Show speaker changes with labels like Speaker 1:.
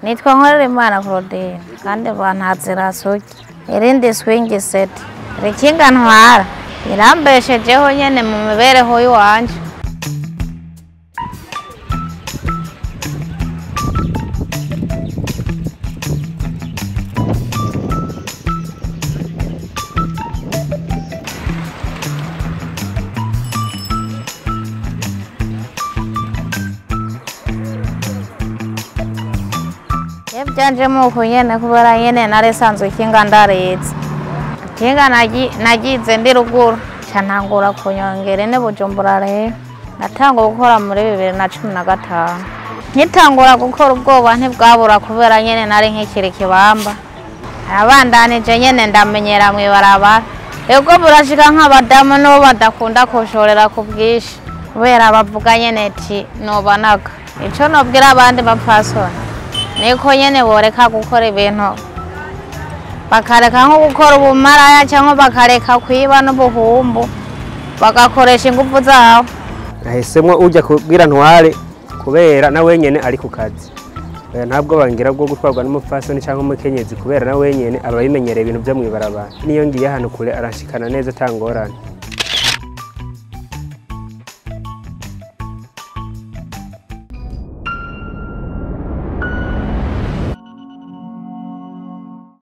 Speaker 1: Nitwa Nkorerimana Claudine kandi bantazira Sugi irindi swing set rikinga ntwara irambeshejeho nyene mu mibereho yiwanje. Byanje muko nyene kubera nyene naresanzwe kinga ndaretse kinga nagize ndi ruguru cyantangura kunyongera ne Bujumbura rero natangwa gukora muri 2015 nkitangura gukora ubwoba ntibwabura kubera nyene nari nkikiri kibamba abandanije nyene ndamenyera mwe barabara ego burashika nk'abadamu no badakunda koshorera ku bwishi kubera bavuga nyene ati nobanaga ico nobwira abandi bapfasoni niko nyene boreka gukora ibintu bakareka nko gukora ubumaraya cyangwa bakareka kwiba n'ubuhumbu bagakoresha ingufu zabo.
Speaker 2: Nahisemwe ujya kubwira ntware kubera na wenyene ari ku kazi ntabwo bangira bwo gutwarwa n'umupfasoni cyangwa umukenyezi kubera na wenyene aba bimenyereye ibintu byo mwibarabara niyo ngiye hano kure arashikana neza tangorane.